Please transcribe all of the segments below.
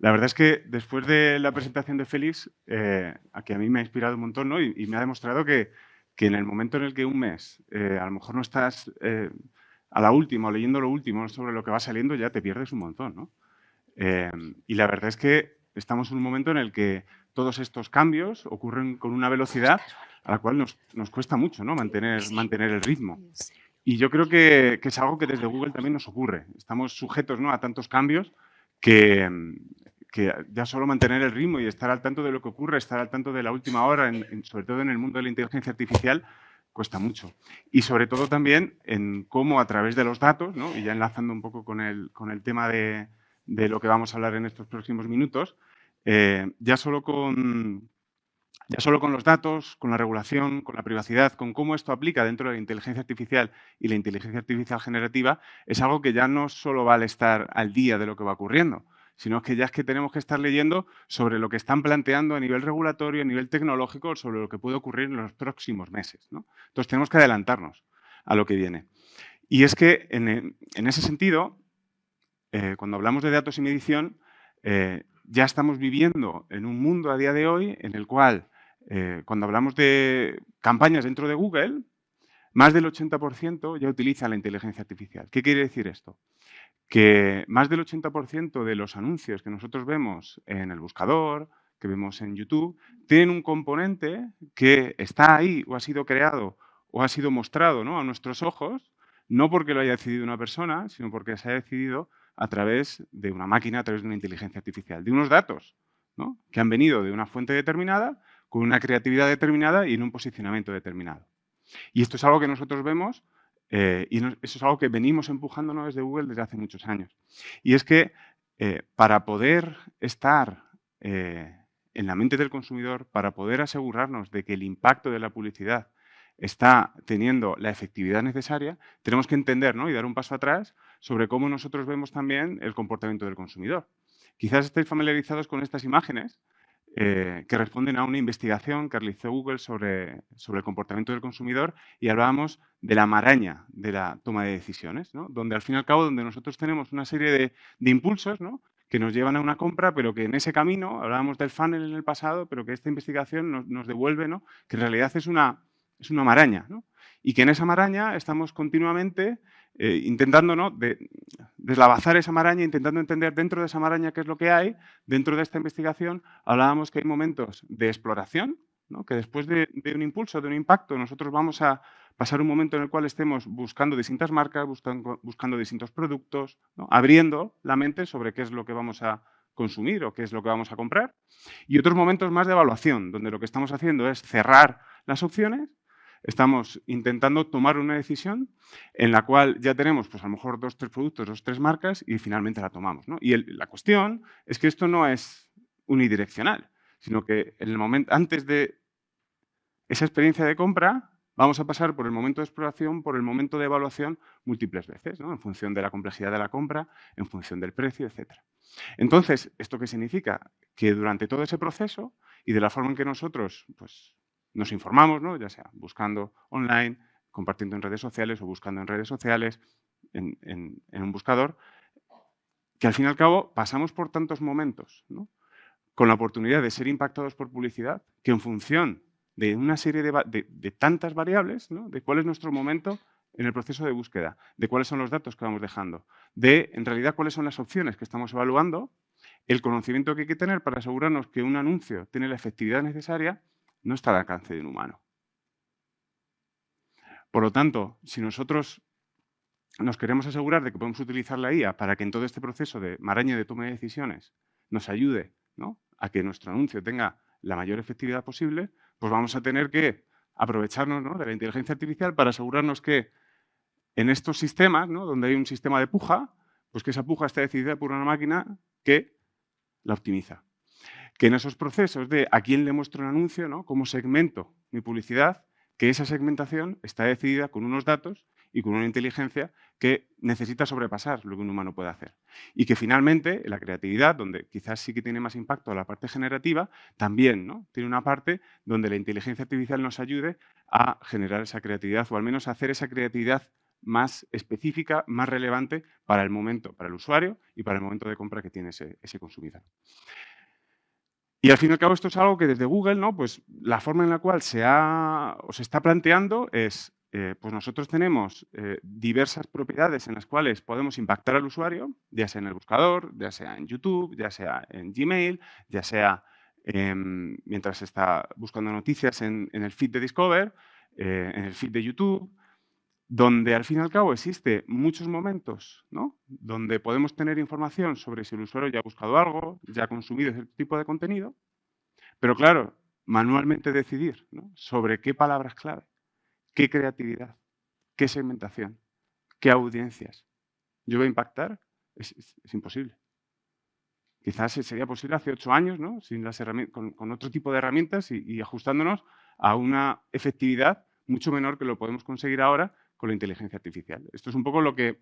La verdad es que después de la presentación de Félix, a que a mí me ha inspirado un montón, ¿no? Y me ha demostrado que en el momento en el que un mes, a lo mejor no estás a la última o leyendo lo último sobre lo que va saliendo, ya te pierdes un montón, ¿no? Y la verdad es que estamos en un momento en el que todos estos cambios ocurren con una velocidad a la cual nos cuesta mucho, ¿no? Mantener el ritmo. Y yo creo que es algo que desde Google también nos ocurre. Estamos sujetos, ¿no?, a tantos cambios que, que ya solo mantener el ritmo y estar al tanto de lo que ocurre, estar al tanto de la última hora, sobre todo en el mundo de la inteligencia artificial, cuesta mucho. Y sobre todo también en cómo a través de los datos, ¿no?, y ya enlazando un poco con el tema de lo que vamos a hablar en estos próximos minutos, ya solo con los datos, con la regulación, con la privacidad, con cómo esto aplica dentro de la inteligencia artificial y la inteligencia artificial generativa, es algo que ya no solo vale estar al día de lo que va ocurriendo, sino que ya es que tenemos que estar leyendo sobre lo que están planteando a nivel regulatorio, a nivel tecnológico, sobre lo que puede ocurrir en los próximos meses, ¿no? Entonces tenemos que adelantarnos a lo que viene. Y es que en ese sentido, cuando hablamos de datos y medición, ya estamos viviendo en un mundo a día de hoy en el cual, cuando hablamos de campañas dentro de Google, más del 80% ya utiliza la inteligencia artificial. ¿Qué quiere decir esto? Que más del 80% de los anuncios que nosotros vemos en el buscador, que vemos en YouTube, tienen un componente que está ahí o ha sido creado o ha sido mostrado, ¿no?, a nuestros ojos, no porque lo haya decidido una persona, sino porque se ha decidido a través de una máquina, a través de una inteligencia artificial, de unos datos, ¿no?, que han venido de una fuente determinada, con una creatividad determinada y en un posicionamiento determinado. Y esto es algo que nosotros vemos eso es algo que venimos empujándonos desde Google desde hace muchos años. Y es que para poder estar en la mente del consumidor, para poder asegurarnos de que el impacto de la publicidad está teniendo la efectividad necesaria, tenemos que entender, ¿no?, y dar un paso atrás sobre cómo nosotros vemos también el comportamiento del consumidor. Quizás estéis familiarizados con estas imágenes que responden a una investigación que realizó Google sobre el comportamiento del consumidor y hablábamos de la maraña de la toma de decisiones, ¿no?, donde al fin y al cabo donde nosotros tenemos una serie de impulsos, ¿no?, que nos llevan a una compra, pero que en ese camino, hablábamos del funnel en el pasado, pero que esta investigación nos devuelve, ¿no?, que en realidad es una maraña, ¿no?, y que en esa maraña estamos continuamente intentando, ¿no?, deslavazar esa maraña, intentando entender dentro de esa maraña qué es lo que hay. Dentro de esta investigación hablábamos que hay momentos de exploración, ¿no?, que después de un impulso, de un impacto, nosotros vamos a pasar un momento en el cual estemos buscando distintas marcas, buscando distintos productos, ¿no?, abriendo la mente sobre qué es lo que vamos a consumir o qué es lo que vamos a comprar. Y otros momentos más de evaluación, donde lo que estamos haciendo es cerrar las opciones, estamos intentando tomar una decisión en la cual ya tenemos, pues a lo mejor 2, 3 productos, 2, 3 marcas y finalmente la tomamos, ¿no? Y la cuestión es que esto no es unidireccional, sino que en el momento, antes de esa experiencia de compra, vamos a pasar por el momento de exploración, por el momento de evaluación múltiples veces, ¿no?, en función de la complejidad de la compra, en función del precio, etcétera. Entonces, ¿esto qué significa? Que durante todo ese proceso y de la forma en que nosotros, pues, nos informamos, ¿no?, ya sea buscando online, compartiendo en redes sociales o buscando en redes sociales, en un buscador, que al fin y al cabo pasamos por tantos momentos, ¿no?, con la oportunidad de ser impactados por publicidad, que en función de una serie de tantas variables, ¿no?, de cuál es nuestro momento en el proceso de búsqueda, de cuáles son los datos que vamos dejando, de, en realidad, cuáles son las opciones que estamos evaluando, el conocimiento que hay que tener para asegurarnos que un anuncio tiene la efectividad necesaria, no está al alcance de un humano. Por lo tanto, si nosotros nos queremos asegurar de que podemos utilizar la IA para que en todo este proceso de maraña de toma de decisiones nos ayude, ¿no?, a que nuestro anuncio tenga la mayor efectividad posible, pues vamos a tener que aprovecharnos, ¿no?, de la inteligencia artificial para asegurarnos que en estos sistemas, ¿no?, donde hay un sistema de puja, pues que esa puja esté decidida por una máquina que la optimiza. Que en esos procesos de a quién le muestro un anuncio, ¿no?, cómo segmento mi publicidad, que esa segmentación está decidida con unos datos y con una inteligencia que necesita sobrepasar lo que un humano puede hacer. Y que finalmente, la creatividad, donde quizás sí que tiene más impacto la parte generativa, también, ¿no?, tiene una parte donde la inteligencia artificial nos ayude a generar esa creatividad o al menos a hacer esa creatividad más específica, más relevante para el momento, para el usuario y para el momento de compra que tiene ese consumidor. Y al fin y al cabo esto es algo que desde Google, ¿no? Pues la forma en la cual se está planteando es, pues nosotros tenemos diversas propiedades en las cuales podemos impactar al usuario, ya sea en el buscador, ya sea en YouTube, ya sea en Gmail, ya sea mientras está buscando noticias en el feed de Discover, en el feed de YouTube, donde al fin y al cabo existe muchos momentos, ¿no? Donde podemos tener información sobre si el usuario ya ha buscado algo, ya ha consumido ese tipo de contenido, pero claro, manualmente decidir, ¿no? Sobre qué palabras clave, qué creatividad, qué segmentación, qué audiencias yo voy a impactar, es imposible. Quizás sería posible hace 8 años, ¿no? Sin las con otro tipo de herramientas y ajustándonos a una efectividad mucho menor que lo podemos conseguir ahora con la inteligencia artificial. Esto es un poco lo que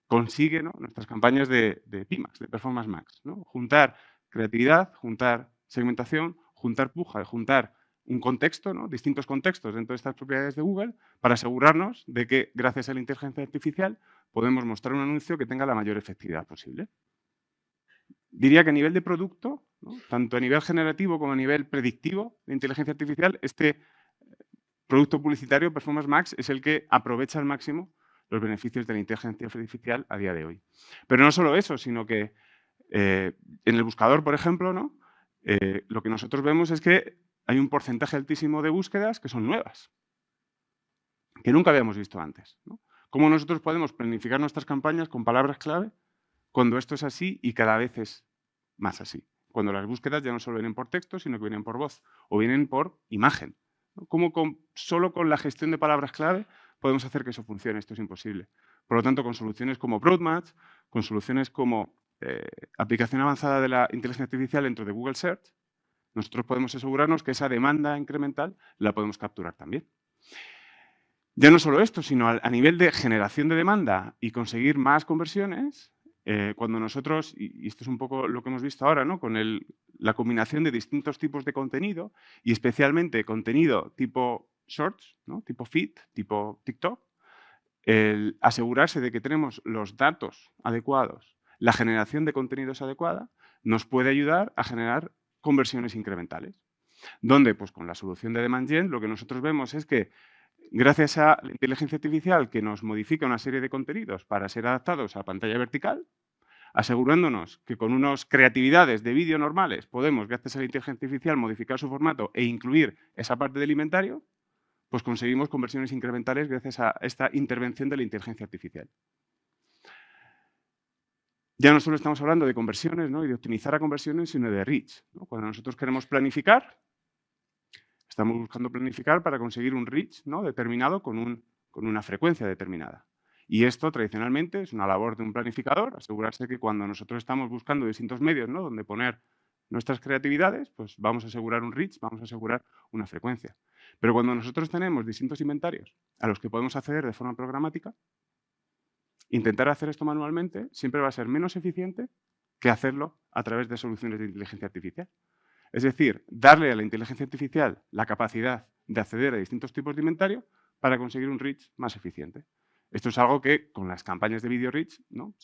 consigue, ¿no? Nuestras campañas de PMax, de Performance Max, ¿no? Juntar creatividad, juntar segmentación, juntar puja, juntar un contexto, ¿no? Distintos contextos dentro de estas propiedades de Google para asegurarnos de que gracias a la inteligencia artificial podemos mostrar un anuncio que tenga la mayor efectividad posible. Diría que a nivel de producto, ¿no? Tanto a nivel generativo como a nivel predictivo de inteligencia artificial, este producto publicitario, Performance Max, es el que aprovecha al máximo los beneficios de la inteligencia artificial a día de hoy. Pero no solo eso, sino que en el buscador, por ejemplo, ¿no? Lo que nosotros vemos es que hay un porcentaje altísimo de búsquedas que son nuevas, que nunca habíamos visto antes, ¿no? ¿Cómo nosotros podemos planificar nuestras campañas con palabras clave cuando esto es así y cada vez es más así? Cuando las búsquedas ya no solo vienen por texto, sino que vienen por voz o vienen por imagen, ¿no? ¿Cómo solo con la gestión de palabras clave podemos hacer que eso funcione? Esto es imposible. Por lo tanto, con soluciones como Broadmatch, con soluciones como aplicación avanzada de la inteligencia artificial dentro de Google Search, nosotros podemos asegurarnos que esa demanda incremental la podemos capturar también. Ya no solo esto, sino a nivel de generación de demanda y conseguir más conversiones, cuando nosotros, y esto es un poco lo que hemos visto ahora, ¿no? Con la combinación de distintos tipos de contenido y especialmente contenido tipo Shorts, ¿no? Tipo Feed, tipo TikTok, el asegurarse de que tenemos los datos adecuados, la generación de contenidos adecuada, nos puede ayudar a generar conversiones incrementales. Donde, pues con la solución de Demand Gen, lo que nosotros vemos es que gracias a la inteligencia artificial que nos modifica una serie de contenidos para ser adaptados a pantalla vertical, asegurándonos que con unas creatividades de vídeo normales podemos, gracias a la inteligencia artificial, modificar su formato e incluir esa parte del inventario, pues conseguimos conversiones incrementales gracias a esta intervención de la inteligencia artificial. Ya no solo estamos hablando de conversiones, ¿no? Y de optimizar a conversiones, sino de reach, ¿no? Cuando nosotros queremos planificar, estamos buscando planificar para conseguir un reach, ¿no? Determinado con una frecuencia determinada. Y esto tradicionalmente es una labor de un planificador, asegurarse que cuando nosotros estamos buscando distintos medios, ¿no? Donde poner nuestras creatividades, pues vamos a asegurar un reach, vamos a asegurar una frecuencia. Pero cuando nosotros tenemos distintos inventarios a los que podemos acceder de forma programática, intentar hacer esto manualmente siempre va a ser menos eficiente que hacerlo a través de soluciones de inteligencia artificial. Es decir, darle a la inteligencia artificial la capacidad de acceder a distintos tipos de inventario para conseguir un reach más eficiente. Esto es algo que con las campañas de video reach, ¿no?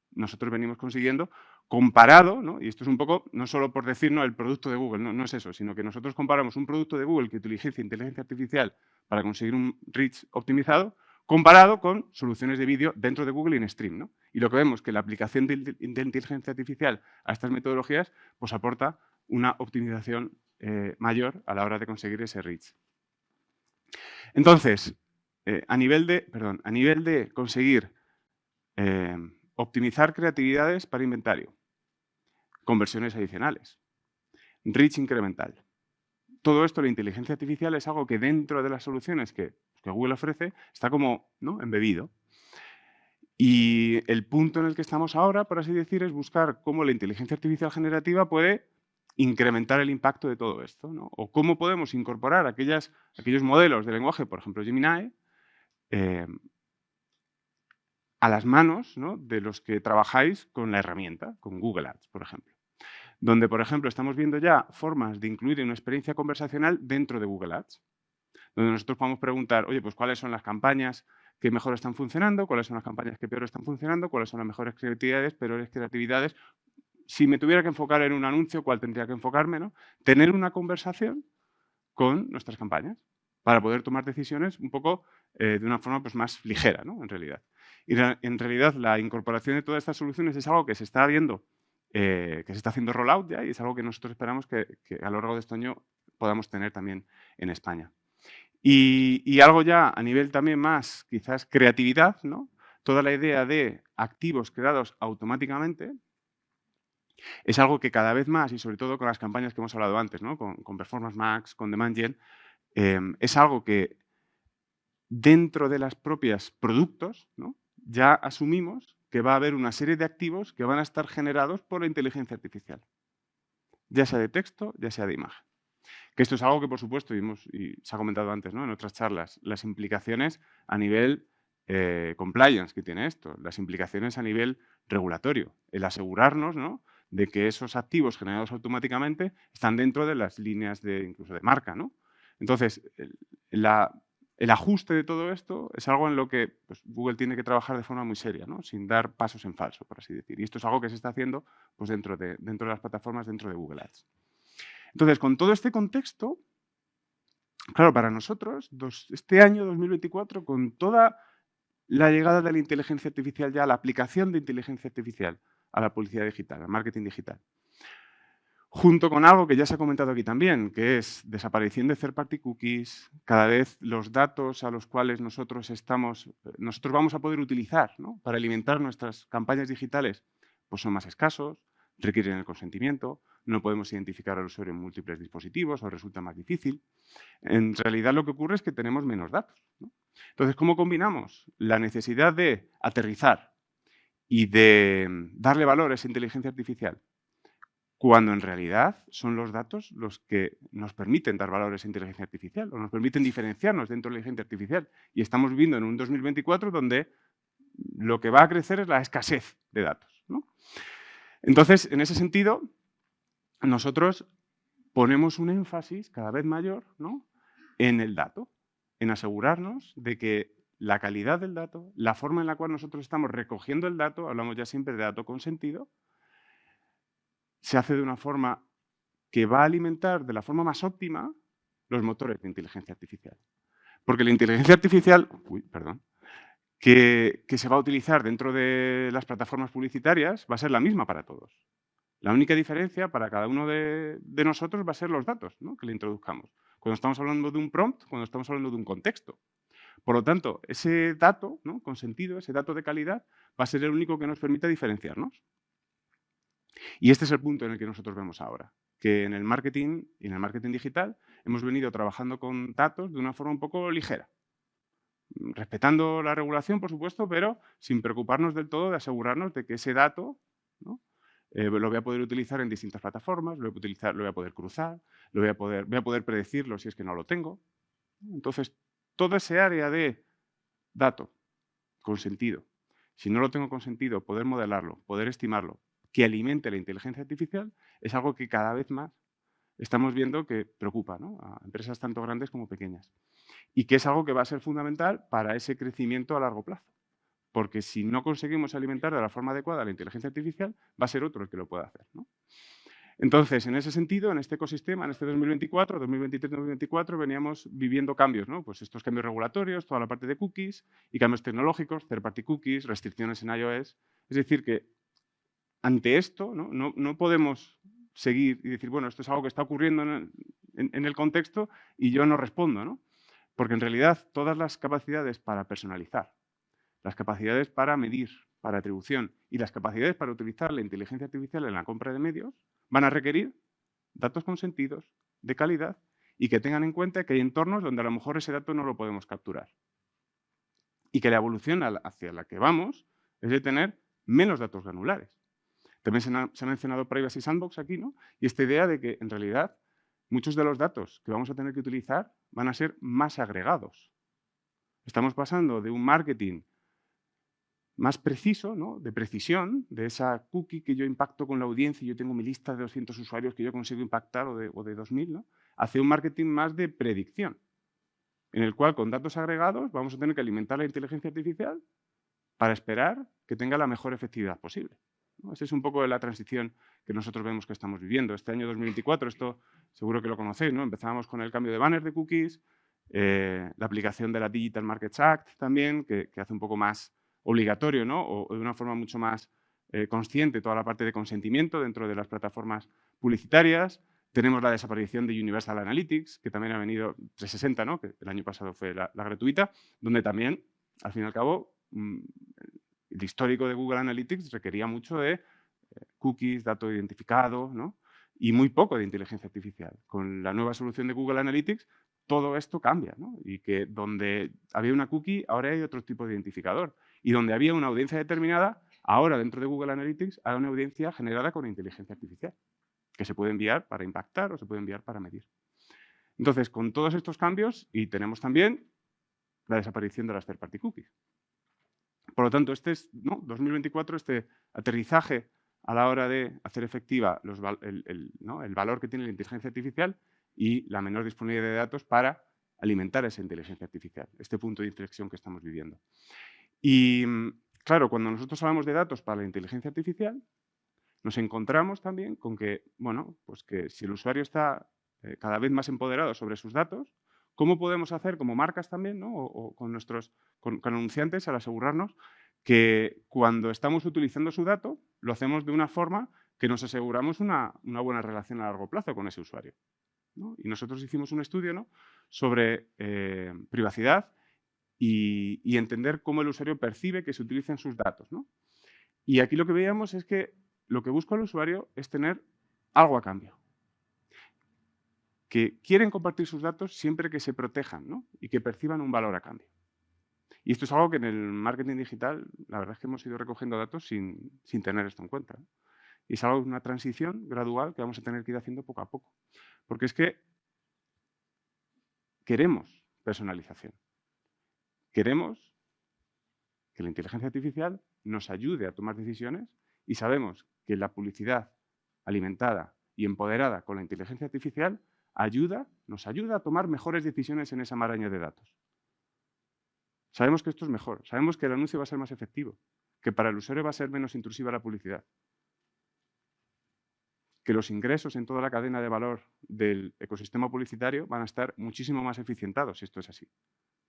Nosotros venimos consiguiendo comparado, ¿no? Y esto es un poco, no solo por decir, no, el producto de Google, no es eso, sino que nosotros comparamos un producto de Google que utiliza inteligencia artificial para conseguir un reach optimizado comparado con soluciones de vídeo dentro de Google y en Stream, ¿no? Y lo que vemos es que la aplicación de inteligencia artificial a estas metodologías pues aporta una optimización mayor a la hora de conseguir ese reach. Entonces, a nivel de conseguir optimizar creatividades para inventario, conversiones adicionales, reach incremental. Todo esto, la inteligencia artificial es algo que dentro de las soluciones que Google ofrece está como, ¿no?, embebido. Y el punto en el que estamos ahora, por así decir, es buscar cómo la inteligencia artificial generativa puede incrementar el impacto de todo esto, ¿no? O cómo podemos incorporar aquellos modelos de lenguaje, por ejemplo Gemini, a las manos, ¿no?, de los que trabajáis con la herramienta, con Google Ads, por ejemplo. Donde, por ejemplo, estamos viendo ya formas de incluir una experiencia conversacional dentro de Google Ads. Donde nosotros podemos preguntar, oye, pues cuáles son las campañas que mejor están funcionando, cuáles son las campañas que peor están funcionando, cuáles son las mejores creatividades, peores creatividades. Si me tuviera que enfocar en un anuncio, ¿cuál tendría que enfocarme? ¿No? Tener una conversación con nuestras campañas para poder tomar decisiones un poco de una forma pues, más ligera, ¿no? En realidad. Y en realidad la incorporación de todas estas soluciones es algo que se está viendo, que se está haciendo rollout ya y es algo que nosotros esperamos que a lo largo de este año podamos tener también en España. Y algo ya a nivel también más, quizás, creatividad, ¿no? Toda la idea de activos creados automáticamente es algo que cada vez más, y sobre todo con las campañas que hemos hablado antes, ¿no? Con Performance Max, con Demand Gen, es algo que dentro de las propias productos, ¿no? Ya asumimos que va a haber una serie de activos que van a estar generados por la inteligencia artificial, ya sea de texto, ya sea de imagen. Que esto es algo que, por supuesto, y se ha comentado antes, ¿no? En otras charlas, las implicaciones a nivel compliance que tiene esto, las implicaciones a nivel regulatorio, el asegurarnos, ¿no? De que esos activos generados automáticamente están dentro de las líneas incluso de marca, ¿no? Entonces, el ajuste de todo esto es algo en lo que pues, Google tiene que trabajar de forma muy seria, ¿no? Sin dar pasos en falso, por así decir. Y esto es algo que se está haciendo pues, dentro de las plataformas, dentro de Google Ads. Entonces, con todo este contexto, claro, para nosotros, este año 2024, con toda la llegada de la inteligencia artificial ya, la aplicación de inteligencia artificial a la publicidad digital, al marketing digital, junto con algo que ya se ha comentado aquí también, que es desaparición de third-party cookies, cada vez los datos a los cuales nosotros vamos a poder utilizar, ¿no? Para alimentar nuestras campañas digitales, pues son más escasos, requieren el consentimiento, no podemos identificar al usuario en múltiples dispositivos o resulta más difícil. En realidad lo que ocurre es que tenemos menos datos, ¿no? Entonces, ¿cómo combinamos la necesidad de aterrizar y de darle valor a esa inteligencia artificial cuando en realidad son los datos los que nos permiten dar valor a esa inteligencia artificial o nos permiten diferenciarnos dentro de la inteligencia artificial? Y estamos viviendo en un 2024 donde lo que va a crecer es la escasez de datos, ¿no? Entonces, en ese sentido, nosotros ponemos un énfasis cada vez mayor, ¿no? En el dato, en asegurarnos de que la calidad del dato, la forma en la cual nosotros estamos recogiendo el dato, hablamos ya siempre de dato consentido, se hace de una forma que va a alimentar de la forma más óptima los motores de inteligencia artificial. Porque la inteligencia artificial, que se va a utilizar dentro de las plataformas publicitarias va a ser la misma para todos. La única diferencia para cada uno de nosotros va a ser los datos, ¿no? Que le introduzcamos. Cuando estamos hablando de un prompt, cuando estamos hablando de un contexto. Por lo tanto, ese dato, ¿no? Con sentido, ese dato de calidad, va a ser el único que nos permita diferenciarnos. Y este es el punto en el que nosotros vemos ahora, que en el marketing y en el marketing digital hemos venido trabajando con datos de una forma un poco ligera, respetando la regulación, por supuesto, pero sin preocuparnos del todo de asegurarnos de que ese dato, ¿no? Lo voy a poder utilizar en distintas plataformas, lo voy a poder cruzar, voy a poder predecirlo si es que no lo tengo. Entonces, toda ese área de dato consentido, si no lo tengo consentido, poder modelarlo, poder estimarlo, que alimente la inteligencia artificial, es algo que cada vez más estamos viendo que preocupa, ¿no? A empresas tanto grandes como pequeñas. Y que es algo que va a ser fundamental para ese crecimiento a largo plazo. Porque si no conseguimos alimentar de la forma adecuada la inteligencia artificial, va a ser otro el que lo pueda hacer, ¿no? Entonces, en ese sentido, en este ecosistema, en este 2024, 2023-2024, veníamos viviendo cambios, ¿no? Pues estos cambios regulatorios, toda la parte de cookies y cambios tecnológicos, third-party cookies, restricciones en iOS. Es decir, que ante esto, no podemos seguir y decir, bueno, esto es algo que está ocurriendo en el contexto y yo no respondo, ¿no? Porque en realidad todas las capacidades para personalizar, las capacidades para medir, para atribución y las capacidades para utilizar la inteligencia artificial en la compra de medios van a requerir datos consentidos, de calidad y que tengan en cuenta que hay entornos donde a lo mejor ese dato no lo podemos capturar. Y que la evolución hacia la que vamos es de tener menos datos granulares. También se ha mencionado Privacy Sandbox aquí, ¿no? Y esta idea de que en realidad muchos de los datos que vamos a tener que utilizar van a ser más agregados. Estamos pasando de un marketing más preciso, ¿no? De precisión, de esa cookie que yo impacto con la audiencia y yo tengo mi lista de 200 usuarios que yo consigo impactar o de 2000, ¿no? Hacia un marketing más de predicción. en el cual con datos agregados vamos a tener que alimentar la inteligencia artificial para esperar que tenga la mejor efectividad posible, ¿no? Esa es un poco la transición que nosotros vemos que estamos viviendo. Este año 2024, esto seguro que lo conocéis, ¿no? Empezábamos con el cambio de banners de cookies, la aplicación de la Digital Markets Act también, que hace un poco más obligatorio, ¿no? O de una forma mucho más consciente toda la parte de consentimiento dentro de las plataformas publicitarias. Tenemos la desaparición de Universal Analytics, que también ha venido 360, ¿no? Que el año pasado fue la gratuita, donde también, al fin y al cabo, el histórico de Google Analytics requería mucho de cookies, dato identificado, ¿no? Y muy poco de inteligencia artificial. Con la nueva solución de Google Analytics, todo esto cambia, ¿no? Y que donde había una cookie, ahora hay otro tipo de identificador. Y donde había una audiencia determinada, ahora dentro de Google Analytics hay una audiencia generada con inteligencia artificial, que se puede enviar para impactar o se puede enviar para medir. Entonces, con todos estos cambios, y tenemos también la desaparición de las third-party cookies. Por lo tanto, este es, ¿no? 2024, este aterrizaje a la hora de hacer efectiva el valor que tiene la inteligencia artificial y la menor disponibilidad de datos para alimentar esa inteligencia artificial, este punto de inflexión que estamos viviendo. Y claro, cuando nosotros hablamos de datos para la inteligencia artificial, nos encontramos también con que, bueno, pues que si el usuario está cada vez más empoderado sobre sus datos, ¿cómo podemos hacer como marcas también, ¿no? o con nuestros con anunciantes al asegurarnos que cuando estamos utilizando su dato lo hacemos de una forma que nos aseguramos una buena relación a largo plazo con ese usuario, ¿no? Y nosotros hicimos un estudio, ¿no? sobre privacidad y entender cómo el usuario percibe que se utilizan sus datos, ¿no? Y aquí lo que veíamos es que lo que busca el usuario es tener algo a cambio. Que quieren compartir sus datos siempre que se protejan, ¿no? Y que perciban un valor a cambio. Y esto es algo que en el marketing digital, la verdad es que hemos ido recogiendo datos sin tener esto en cuenta, ¿no? Y es algo de una transición gradual que vamos a tener que ir haciendo poco a poco. Porque es que queremos personalización. Queremos que la inteligencia artificial nos ayude a tomar decisiones y sabemos que la publicidad alimentada y empoderada con la inteligencia artificial nos ayuda a tomar mejores decisiones en esa maraña de datos. Sabemos que esto es mejor, sabemos que el anuncio va a ser más efectivo, que para el usuario va a ser menos intrusiva la publicidad, que los ingresos en toda la cadena de valor del ecosistema publicitario van a estar muchísimo más eficientados si esto es así,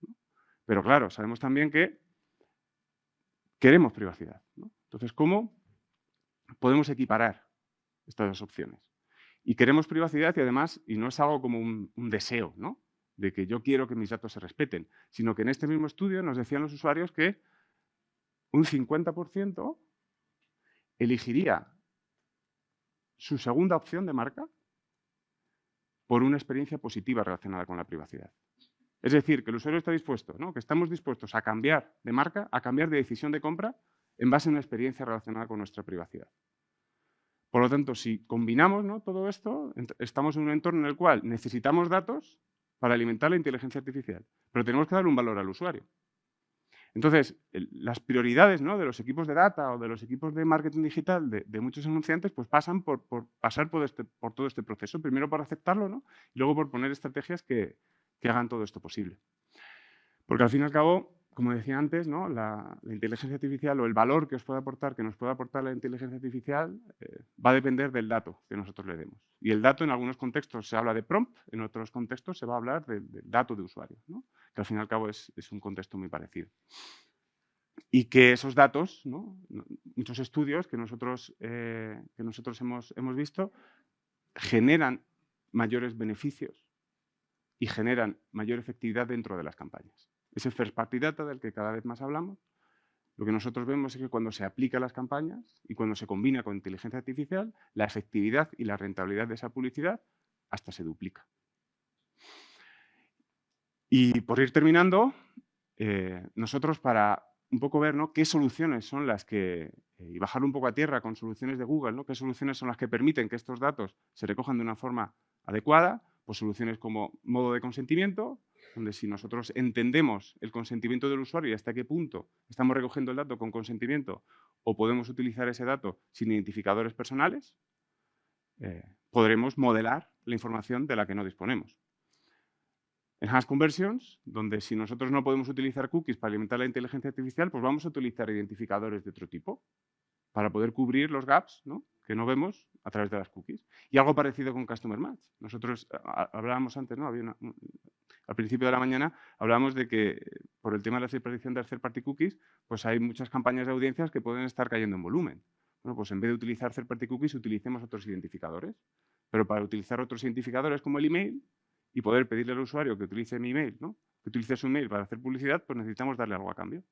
¿no? Pero claro, sabemos también que queremos privacidad, ¿no? Entonces, ¿cómo podemos equiparar estas dos opciones? Y queremos privacidad y además, y no es algo como un deseo, ¿no? De que yo quiero que mis datos se respeten, sino que en este mismo estudio nos decían los usuarios que un 50% elegiría su segunda opción de marca por una experiencia positiva relacionada con la privacidad. Es decir, que el usuario está dispuesto, ¿no? Que estamos dispuestos a cambiar de marca, a cambiar de decisión de compra en base a una experiencia relacionada con nuestra privacidad. Por lo tanto, si combinamos, ¿no? todo esto, estamos en un entorno en el cual necesitamos datos para alimentar la inteligencia artificial, pero tenemos que darle un valor al usuario. Entonces, las prioridades, ¿no? de los equipos de data o de los equipos de marketing digital de muchos anunciantes pues pasan por pasar por todo este proceso. Primero por aceptarlo, ¿no? Y luego por poner estrategias que hagan todo esto posible. Porque al fin y al cabo, como decía antes, ¿no? la inteligencia artificial o el valor que nos puede aportar la inteligencia artificial va a depender del dato que nosotros le demos. Y el dato en algunos contextos se habla de prompt, en otros contextos se va a hablar del dato de usuario, ¿no? Que al fin y al cabo es un contexto muy parecido. Y que esos datos, ¿no? Muchos estudios que nosotros hemos visto, generan mayores beneficios y generan mayor efectividad dentro de las campañas. Ese first party data del que cada vez más hablamos, lo que nosotros vemos es que cuando se aplica a las campañas y cuando se combina con inteligencia artificial, la efectividad y la rentabilidad de esa publicidad hasta se duplica. Y por ir terminando, nosotros para un poco ver, ¿no? qué soluciones son las que, y bajar un poco a tierra con soluciones de Google, ¿no? qué soluciones son las que permiten que estos datos se recojan de una forma adecuada, pues soluciones como modo de consentimiento, donde si nosotros entendemos el consentimiento del usuario y hasta qué punto estamos recogiendo el dato con consentimiento o podemos utilizar ese dato sin identificadores personales, podremos modelar la información de la que no disponemos. Enhanced Conversions, donde si nosotros no podemos utilizar cookies para alimentar la inteligencia artificial, pues vamos a utilizar identificadores de otro tipo para poder cubrir los gaps, ¿no?, que no vemos a través de las cookies. Y algo parecido con Customer Match. Nosotros hablábamos antes, ¿no? Al principio de la mañana hablábamos de que por el tema de la desaparición de las third-party cookies, pues hay muchas campañas de audiencias que pueden estar cayendo en volumen. Bueno, pues en vez de utilizar third-party cookies, utilicemos otros identificadores. Pero para utilizar otros identificadores como el email y poder pedirle al usuario que utilice mi email, ¿no?, que utilice su email para hacer publicidad, pues necesitamos darle algo a cambio.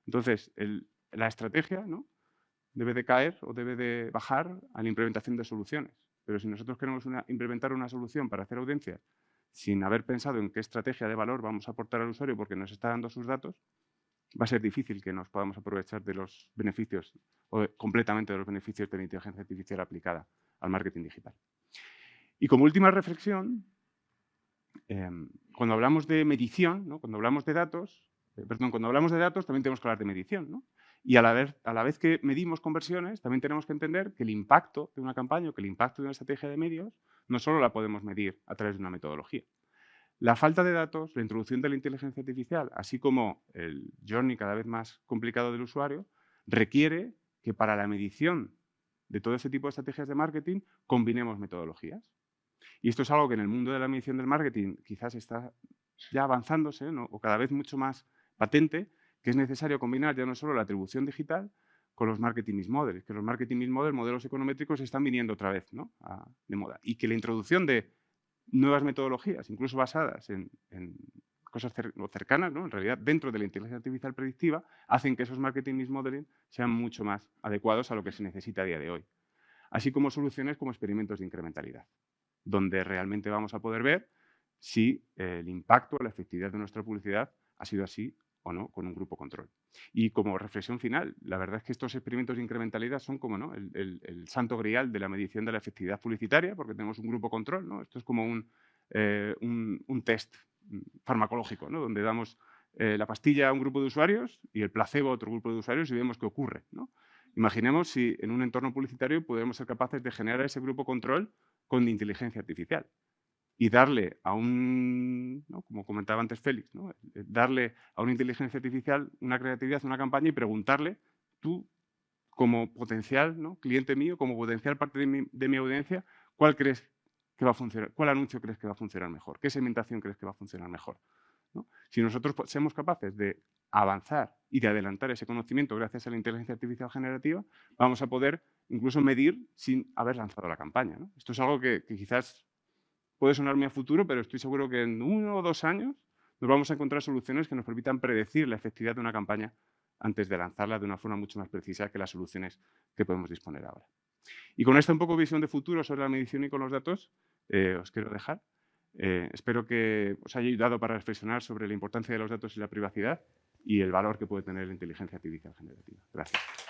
Entonces, la estrategia, ¿no?, debe de caer o debe de bajar a la implementación de soluciones. Pero si nosotros queremos implementar una solución para hacer audiencias sin haber pensado en qué estrategia de valor vamos a aportar al usuario porque nos está dando sus datos, va a ser difícil que nos podamos aprovechar de los beneficios o completamente de los beneficios de la inteligencia artificial aplicada al marketing digital. Y como última reflexión, cuando hablamos de medición, ¿no?, cuando hablamos de datos, cuando hablamos de datos también tenemos que hablar de medición, ¿no? Y a la vez que medimos conversiones, también tenemos que entender que el impacto de una campaña o que el impacto de una estrategia de medios no solo la podemos medir a través de una metodología. La falta de datos, la introducción de la inteligencia artificial, así como el journey cada vez más complicado del usuario, requiere que para la medición de todo ese tipo de estrategias de marketing combinemos metodologías. Y esto es algo que en el mundo de la medición del marketing quizás está ya avanzándose, ¿no?, o cada vez mucho más patente, que es necesario combinar ya no solo la atribución digital con los marketing mix models, que los marketing mix models, modelos econométricos, están viniendo otra vez, ¿no?, de moda. Y que la introducción de nuevas metodologías, incluso basadas en cosas cercanas, ¿no?, en realidad dentro de la inteligencia artificial predictiva, hacen que esos marketing mix modeling sean mucho más adecuados a lo que se necesita a día de hoy. Así como soluciones como experimentos de incrementalidad, donde realmente vamos a poder ver si el impacto o la efectividad de nuestra publicidad ha sido así o no con un grupo control. Y como reflexión final, la verdad es que estos experimentos de incrementalidad son como, ¿no?, el santo grial de la medición de la efectividad publicitaria, porque tenemos un grupo control, ¿no? Esto es como un test farmacológico, ¿no?, donde damos la pastilla a un grupo de usuarios y el placebo a otro grupo de usuarios y vemos qué ocurre, ¿no? Imaginemos si en un entorno publicitario pudiéramos ser capaces de generar ese grupo control con inteligencia artificial y darle a ¿no?, como comentaba antes Félix, ¿no?, darle a una inteligencia artificial una creatividad, una campaña y preguntarle, tú como potencial, ¿no?, cliente mío, como potencial parte de mi audiencia, ¿cuál crees que va a funcionar? ¿Cuál anuncio crees que va a funcionar mejor? ¿Qué segmentación crees que va a funcionar mejor? ¿No? Si nosotros somos capaces de avanzar y de adelantar ese conocimiento gracias a la inteligencia artificial generativa, vamos a poder incluso medir sin haber lanzado la campaña, ¿no? Esto es algo que quizás puede sonar muy a futuro, pero estoy seguro que en 1 o 2 años nos vamos a encontrar soluciones que nos permitan predecir la efectividad de una campaña antes de lanzarla de una forma mucho más precisa que las soluciones que podemos disponer ahora. Y con esta un poco visión de futuro sobre la medición y con los datos, os quiero dejar. Espero que os haya ayudado para reflexionar sobre la importancia de los datos y la privacidad y el valor que puede tener la inteligencia artificial generativa. Gracias.